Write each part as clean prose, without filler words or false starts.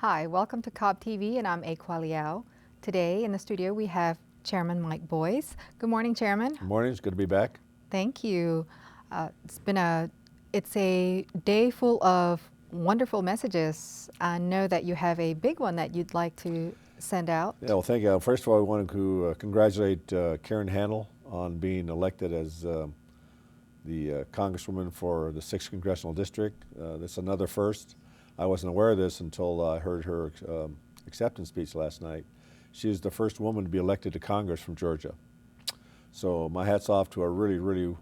Hi, welcome to Cobb TV, and I'm Aqua Liao. Today in the studio we have Chairman Mike Boyce. Good morning, Chairman. Good morning. It's good to be back. Thank you. It's a day full of wonderful messages. I know that you have a big one that you'd like to send out. Yeah, well, thank you. First of all, I wanted to congratulate Karen Handel on being elected as the Congresswoman for the 6th Congressional District. That's another first. I wasn't aware of this until I heard her acceptance speech last night. She is the first woman to be elected to Congress from Georgia. So my hat's off to a really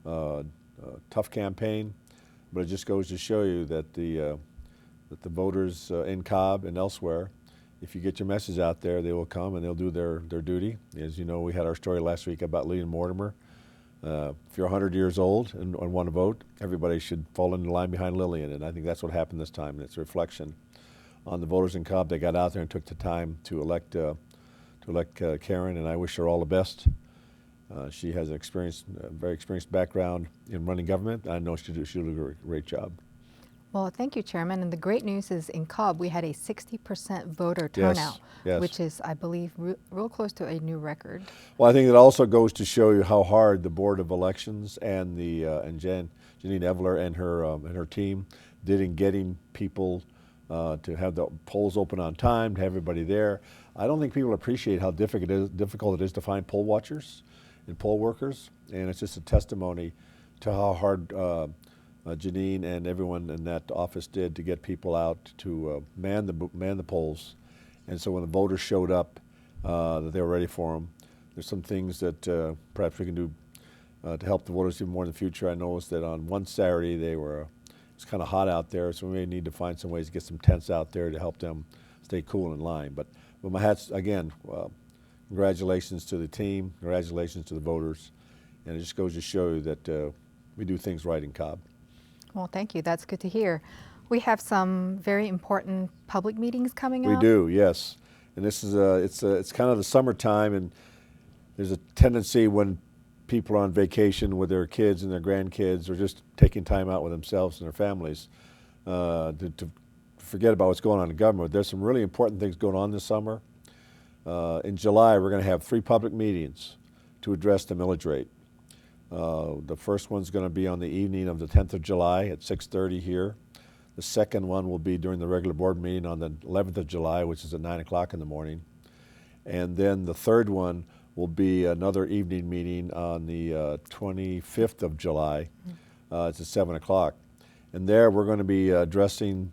tough campaign, but it just goes to show you that the voters in Cobb and elsewhere, if you get your message out there, they will come and they'll do their duty. As you know, we had our story last week about Lee and Mortimer. If you're 100 years old and want to vote, everybody should fall in line behind Lillian, and I think that's what happened this time. And it's a reflection on the voters in Cobb. They got out there and took the time to elect Karen, and I wish her all the best. She has a very experienced background in running government. I know she'll do a great job. Well, thank you, Chairman. And the great news is in Cobb we had a 60% voter turnout, yes. which is, I believe, real close to a new record. Well, I think it also goes to show you how hard the Board of Elections and Janine Eveler and her team did in getting people to have the polls open on time, to have everybody there. I don't think people appreciate how difficult it is to find poll watchers and poll workers, and it's just a testimony to how hard Janine and everyone in that office did to get people out to man the polls. And so when the voters showed up, that they were ready for them. There's some things that perhaps we can do to help the voters even more in the future. I noticed that on one Saturday it's kind of hot out there, so we may need to find some ways to get some tents out there to help them stay cool in line. But my hats, again, congratulations to the team, congratulations to the voters, and it just goes to show you that we do things right in Cobb. Well, thank you. That's good to hear. We have some very important public meetings coming up. We do, yes. And this is it's kind of the summertime, and there's a tendency when people are on vacation with their kids and their grandkids, or just taking time out with themselves and their families, to forget about what's going on in government. There's some really important things going on this summer. In July, we're going to have 3 public meetings to address the millage rate. The first one's going to be on the evening of the 10th of July at 6:30 here. The second one will be during the regular board meeting on the 11th of July, which is at 9 o'clock in the morning. And then the third one will be another evening meeting on the 25th of July. It's at 7 o'clock. And there we're going to be addressing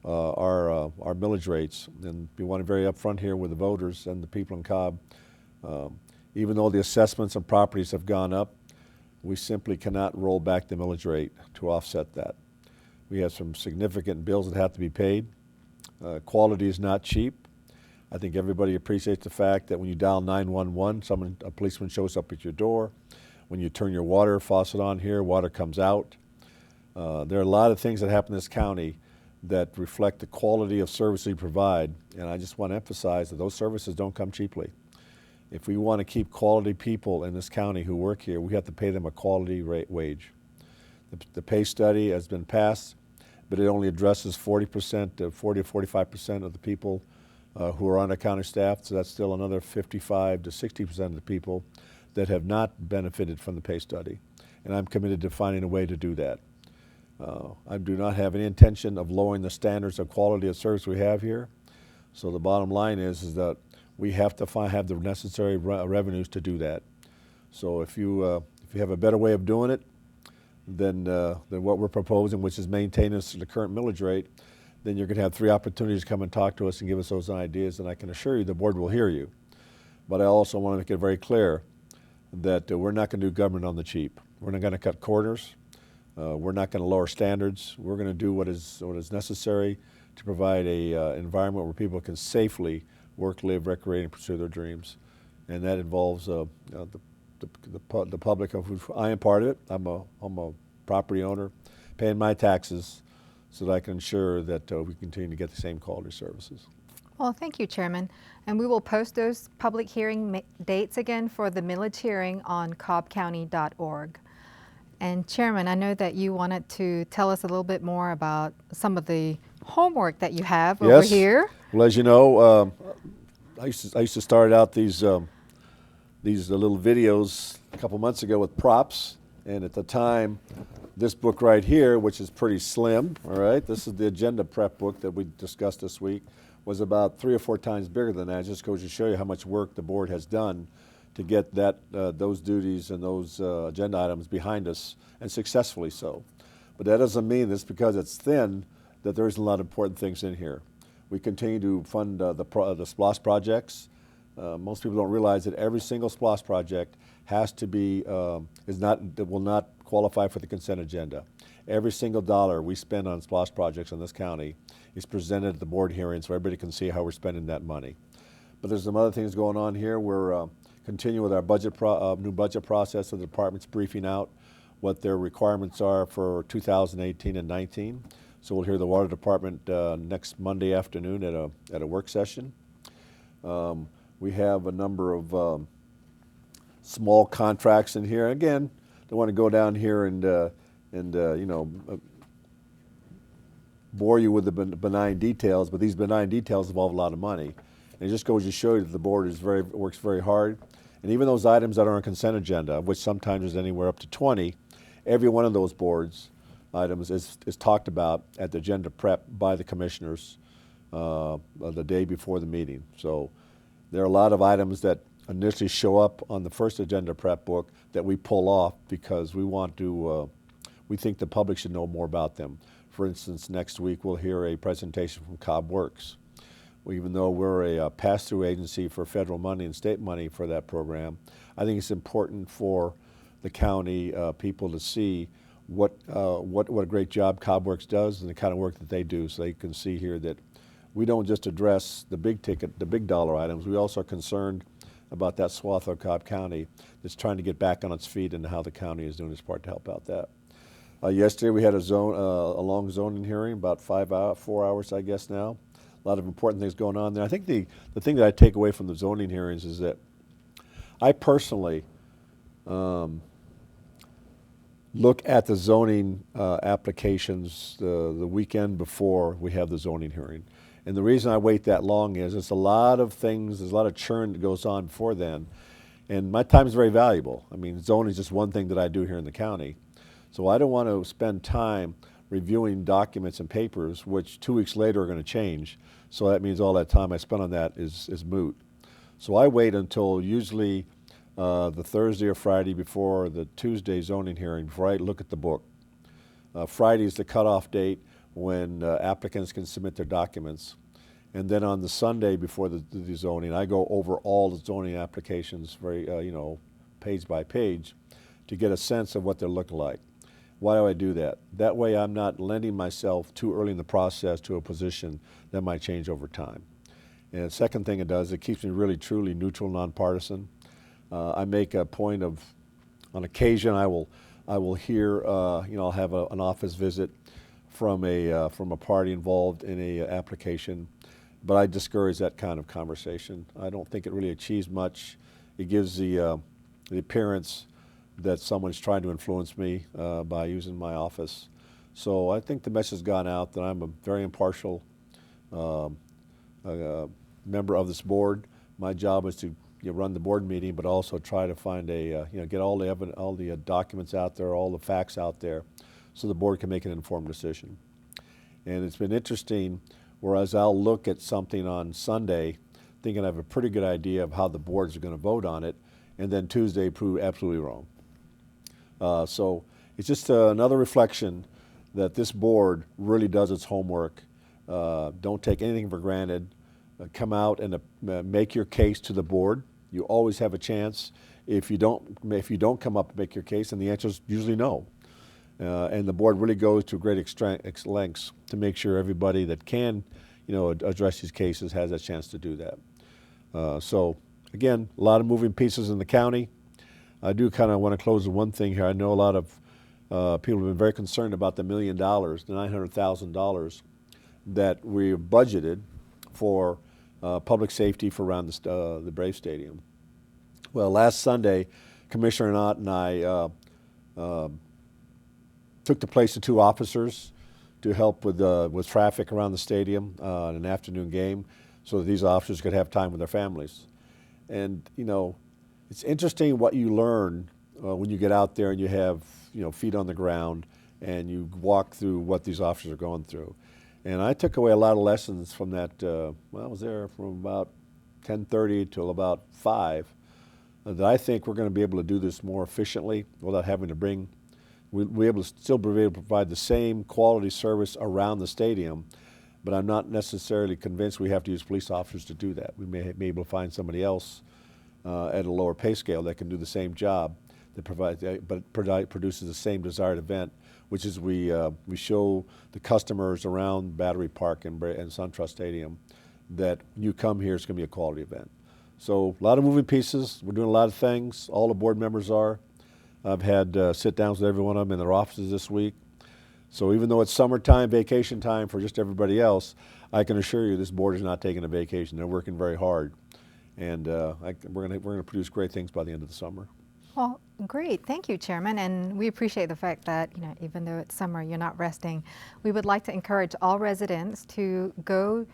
our millage rates. And we want to be very upfront here with the voters and the people in Cobb. Even though the assessments of properties have gone up, we simply cannot roll back the millage rate to offset that. We have some significant bills that have to be paid. Quality is not cheap. I think everybody appreciates the fact that when you dial 911, a policeman shows up at your door. When you turn your water faucet on here, water comes out. There are a lot of things that happen in this county that reflect the quality of service we provide, and I just want to emphasize that those services don't come cheaply. If we want to keep quality people in this county who work here, we have to pay them a quality wage. The pay study has been passed, but it only addresses 40 to 45% of the people who are on the county staff, so that's still another 55 to 60% of the people that have not benefited from the pay study. And I'm committed to finding a way to do that. I do not have any intention of lowering the standards of quality of service we have here. So the bottom line is that we have to have the necessary revenues to do that. So if you have a better way of doing it than what we're proposing, which is maintaining the current millage rate, then you're going to have 3 opportunities to come and talk to us and give us those ideas, and I can assure you the board will hear you. But I also want to make it very clear that we're not going to do government on the cheap. We're not going to cut corners. We're not going to lower standards. We're going to do what is necessary to provide a environment where people can safely work, live, recreate, and pursue their dreams. And that involves the public of which I am part of it. I'm a property owner, paying my taxes so that I can ensure that we continue to get the same quality services. Well, thank you, Chairman. And we will post those public hearing dates again for the millage hearing on cobbcounty.org. And Chairman, I know that you wanted to tell us a little bit more about some of the homework that you have over Yes. here. Well, as you know, I used to start out these little videos a couple months ago with props, and at the time, this book right here, which is pretty slim, all right, this is the agenda prep book that we discussed this week, was about 3 or 4 times bigger than that. It just goes to show you how much work the board has done to get that those duties and those agenda items behind us, and successfully so. But that doesn't mean it's because it's thin that there isn't a lot of important things in here. We continue to fund the SPLOST projects. Most people don't realize that every single SPLOST project has to be, will not qualify for the consent agenda. Every single dollar we spend on SPLOST projects in this county is presented at the board hearing so everybody can see how we're spending that money. But there's some other things going on here. We're continuing with our new budget process. So the department's briefing out what their requirements are for 2018 and 19. So we'll hear the water department next Monday afternoon at a work session. We have a number of small contracts in here. Again, don't want to go down here and bore you with the benign details, but these benign details involve a lot of money. And it just goes to show you that the board works very hard. And even those items that are on consent agenda, of which sometimes there's anywhere up to 20, every one of those boards items is talked about at the agenda prep by the commissioners the day before the meeting. So there are a lot of items that initially show up on the first agenda prep book that we pull off because we want to, we think the public should know more about them. For instance, next week we'll hear a presentation from Cobb Works. Even though we're a pass-through agency for federal money and state money for that program, I think it's important for the county people to see what a great job Cobb Works does and the kind of work that they do, so they can see here that we don't just address the big ticket, the big dollar items. We also are concerned about that swath of Cobb County that's trying to get back on its feet and how the county is doing its part to help out that. Yesterday we had a long zoning hearing, about 4 hours, I guess now. A lot of important things going on there. I think the thing that I take away from the zoning hearings is that I personally look at the zoning applications the weekend before we have the zoning hearing. And the reason I wait that long is it's a lot of things, there's a lot of churn that goes on before then. And my time is very valuable. I mean, zoning is just one thing that I do here in the county. So I don't want to spend time reviewing documents and papers, which 2 weeks later are going to change. So that means all that time I spent on that is moot. So I wait until usually the Thursday or Friday before the Tuesday zoning hearing before I look at the book. Friday is the cutoff date when applicants can submit their documents. And then on the Sunday before the zoning, I go over all the zoning applications very, page by page to get a sense of what they're looking like. Why do I do that? That way I'm not lending myself too early in the process to a position that might change over time. And the second thing it does, it keeps me really truly neutral, nonpartisan. I make a point of, on occasion I will hear, I'll have an office visit from a party involved in a application, but I discourage that kind of conversation. I don't think it really achieves much. It gives the appearance that someone's trying to influence me by using my office. So I think the message has gone out that I'm a very impartial member of this board. My job is to run the board meeting, but also try to find get all the documents out there, all the facts out there, so the board can make an informed decision. And it's been interesting, whereas I'll look at something on Sunday, thinking I have a pretty good idea of how the boards are going to vote on it, and then Tuesday prove absolutely wrong. So it's just another reflection that this board really does its homework. Don't take anything for granted. Come out and make your case to the board. You always have a chance. If you don't come up and make your case, then the answer is usually no. And the board really goes to great lengths to make sure everybody that can, address these cases has a chance to do that. So again, a lot of moving pieces in the county. I do kind of want to close with one thing here. I know a lot of people have been very concerned about the $1 million, the $900,000 that we budgeted for public safety for around the Brave Stadium. Well, last Sunday, Commissioner Knott and I took the place of 2 officers to help with traffic around the stadium in an afternoon game, so that these officers could have time with their families. And you know, it's interesting what you learn when you get out there and you have feet on the ground and you walk through what these officers are going through. And I took away a lot of lessons from that. Well, I was there from about 10:30 till about 5. That I think we're going to be able to do this more efficiently without having to bring. We'll be able to still be able to provide the same quality service around the stadium, but I'm not necessarily convinced we have to use police officers to do that. We may be able to find somebody else at a lower pay scale that can do the same job, that produces the same desired event, which is we show the customers around Battery Park and SunTrust Stadium that when you come here, it's going to be a quality event. So a lot of moving pieces. We're doing a lot of things. All the board members are. I've had sit-downs with every one of them in their offices this week. So even though it's summertime, vacation time for just everybody else, I can assure you this board is not taking a vacation. They're working very hard. And we're going to produce great things by the end of the summer. Well, great. Thank you, Chairman. And we appreciate the fact that, even though it's summer, you're not resting. We would like to encourage all residents to go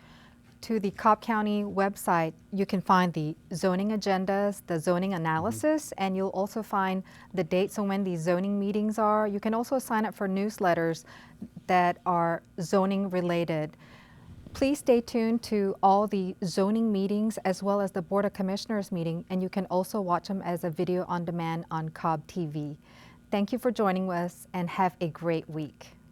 to the Cobb County website. You can find the zoning agendas, the zoning analysis, and you'll also find the dates on when these zoning meetings are. You can also sign up for newsletters that are zoning related. Please stay tuned to all the zoning meetings as well as the Board of Commissioners meeting, and you can also watch them as a video on demand on Cobb TV. Thank you for joining us and have a great week.